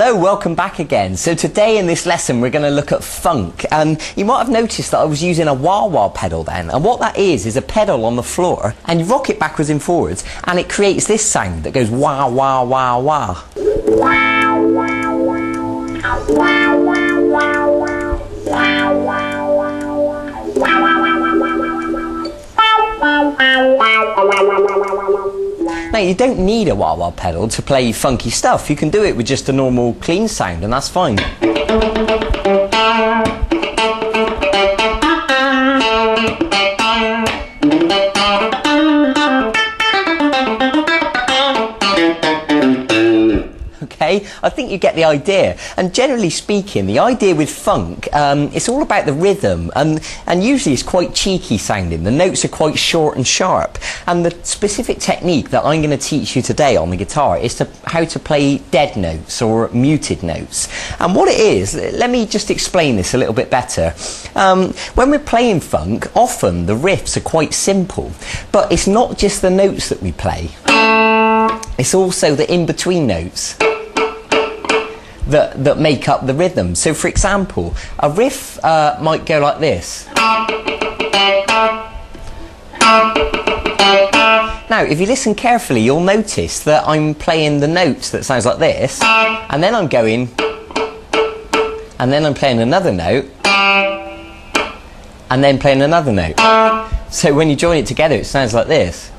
Hello, welcome back again. So today in this lesson we're going to look at funk. You might have noticed that I was using a wah-wah pedal then, and what that is a pedal on the floor and you rock it backwards and forwards and it creates this sound that goes wah wah wah wah. Now you don't need a wah-wah pedal to play funky stuff. You can do it with just a normal clean sound and that's fine. Okay, I think you get the idea. And generally speaking, the idea with funk, it's all about the rhythm, and usually it's quite cheeky sounding. The notes are quite short and sharp. And the specific technique that I'm going to teach you today on the guitar is how to play dead notes or muted notes. And what it is, let me just explain this a little bit better. When we're playing funk, often the riffs are quite simple, but it's not just the notes that we play. It's also the in-between notes that make up the rhythm. So for example, a riff might go like this. Now if you listen carefully you'll notice that I'm playing the notes that sounds like this, and then I'm going, and then I'm playing another note, and then playing another note. So when you join it together it sounds like this.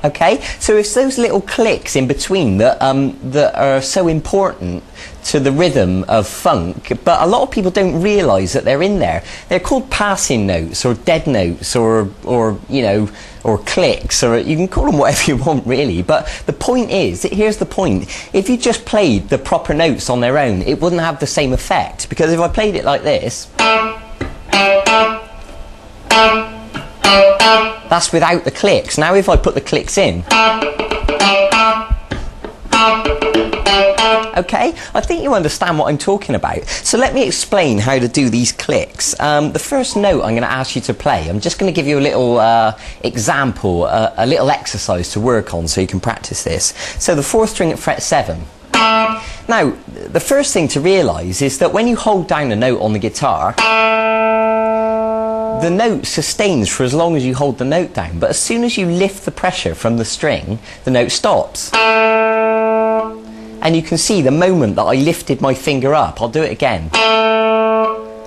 Okay, so it's those little clicks in between that are so important to the rhythm of funk, but a lot of people don't realise that they're in there. They're called passing notes or dead notes or you know, or clicks, or you can call them whatever you want really, but the point is, here's the point, if you just played the proper notes on their own it wouldn't have the same effect, because if I played it like this, that's without the clicks. Now if I put the clicks in, okay, I think you understand what I'm talking about. So let me explain how to do these clicks. The first note I'm going to ask you to play, I'm just going to give you a little example, a little exercise to work on so you can practice this. So the 4th string at fret 7. Now the first thing to realise is that when you hold down a note on the guitar, the note sustains for as long as you hold the note down, but as soon as you lift the pressure from the string, the note stops. And you can see the moment that I lifted my finger up, I'll do it again.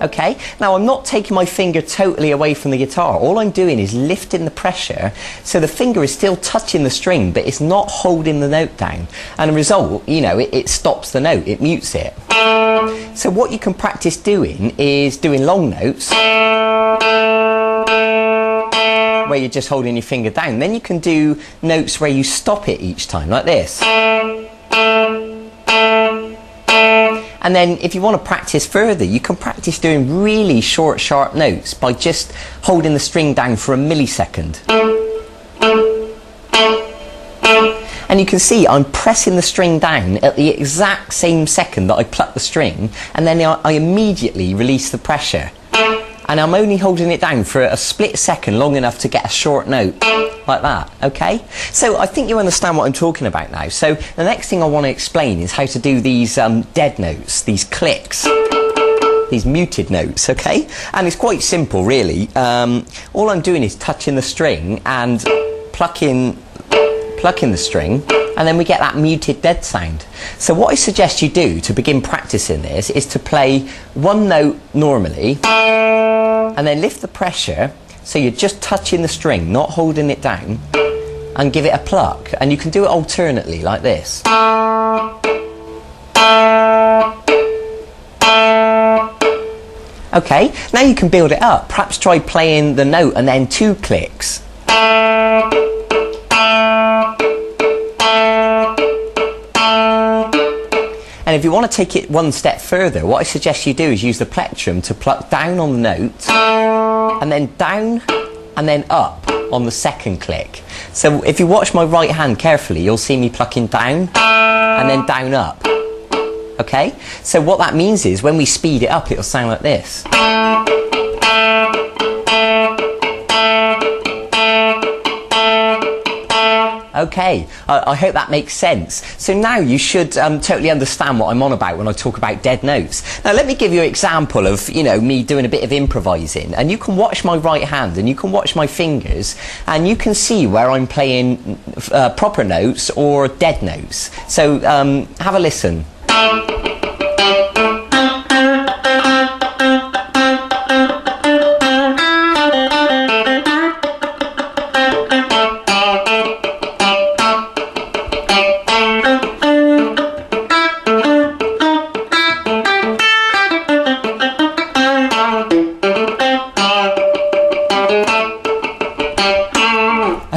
Okay, now I'm not taking my finger totally away from the guitar, all I'm doing is lifting the pressure so the finger is still touching the string but it's not holding the note down, and the result, you know, it stops the note, it mutes it. So what you can practice doing is doing long notes where you're just holding your finger down. Then you can do notes where you stop it each time, like this. And then if you want to practice further, you can practice doing really short, sharp notes by just holding the string down for a millisecond. And you can see I'm pressing the string down at the exact same second that I pluck the string, and then I immediately release the pressure. And I'm only holding it down for a split second, long enough to get a short note, like that, okay? So I think you understand what I'm talking about now. So the next thing I want to explain is how to do these dead notes, these clicks, these muted notes, okay? And it's quite simple, really. All I'm doing is touching the string and plucking the string, and then we get that muted dead sound. So what I suggest you do to begin practicing this is to play one note normally and then lift the pressure so you're just touching the string, not holding it down, and give it a pluck. And you can do it alternately like this. Okay, now you can build it up. Perhaps try playing the note and then 2 clicks. And if you want to take it one step further, what I suggest you do is use the plectrum to pluck down on the note, and then down, and then up on the second click. So if you watch my right hand carefully, you'll see me plucking down, and then down up. Okay? So what that means is, when we speed it up, it'll sound like this. Okay, I hope that makes sense. So now you should totally understand what I'm on about when I talk about dead notes. Now let me give you an example of, you know, me doing a bit of improvising, and you can watch my right hand and you can watch my fingers and you can see where I'm playing proper notes or dead notes. So have a listen.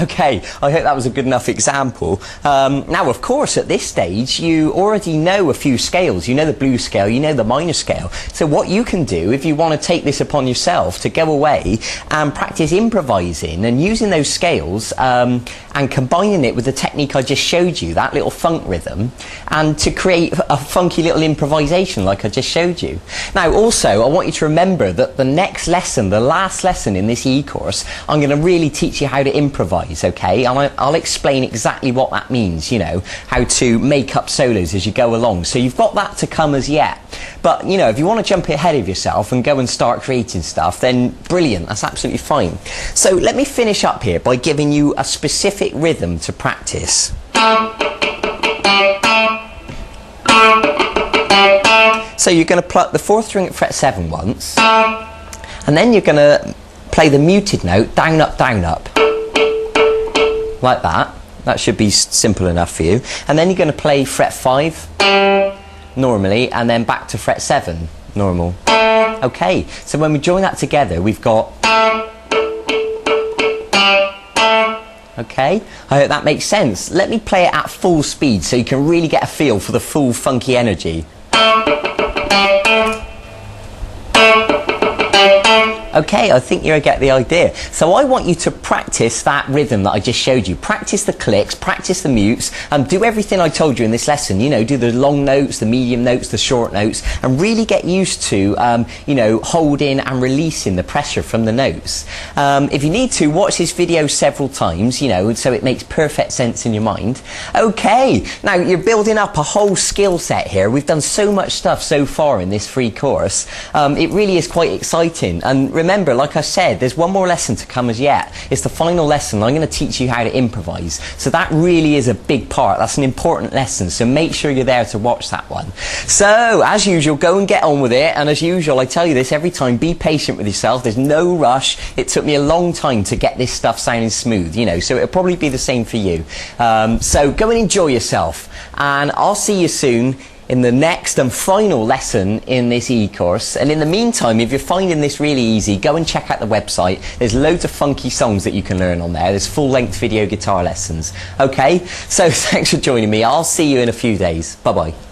Okay, I hope that was a good enough example. Now, of course, at this stage, you already know a few scales. You know the blues scale, you know the minor scale. So what you can do, if you want to take this upon yourself, to go away and practice improvising and using those scales and combining it with the technique I just showed you, that little funk rhythm, and to create a funky little improvisation like I just showed you. Now, also, I want you to remember that the next lesson, the last lesson in this e-course, I'm going to really teach you how to improvise, okay? I'll explain exactly what that means, you know, how to make up solos as you go along. So you've got that to come as yet. But, you know, if you want to jump ahead of yourself and go and start creating stuff, then brilliant, that's absolutely fine. So let me finish up here by giving you a specific rhythm to practice. So you're going to pluck the 4th string at fret 7 once, and then you're going to play the muted note down, up, like that. That should be simple enough for you. And then you're going to play fret 5 normally, and then back to fret 7 normal. Okay, so when we join that together, we've got... Okay, I hope that makes sense. Let me play it at full speed so you can really get a feel for the full funky energy. Okay, I think you get the idea. So I want you to practice that rhythm that I just showed you. Practice the clicks, practice the mutes, and do everything I told you in this lesson. You know, do the long notes, the medium notes, the short notes, and really get used to, you know, holding and releasing the pressure from the notes. If you need to, watch this video several times, you know, so it makes perfect sense in your mind. Okay, now you're building up a whole skill set here. We've done so much stuff so far in this free course. It really is quite exciting. And remember, like I said, there's one more lesson to come as yet. It's the final lesson. I'm going to teach you how to improvise. So that really is a big part. That's an important lesson. So make sure you're there to watch that one. So, as usual, go and get on with it. And as usual, I tell you this every time, be patient with yourself. There's no rush. It took me a long time to get this stuff sounding smooth, you know, so it'll probably be the same for you. So go and enjoy yourself. And I'll see you soon in the next and final lesson in this e-course. And in the meantime, if you're finding this really easy, go and check out the website. There's loads of funky songs that you can learn on there. There's full-length video guitar lessons. Okay, so thanks for joining me. I'll see you in a few days. Bye-bye.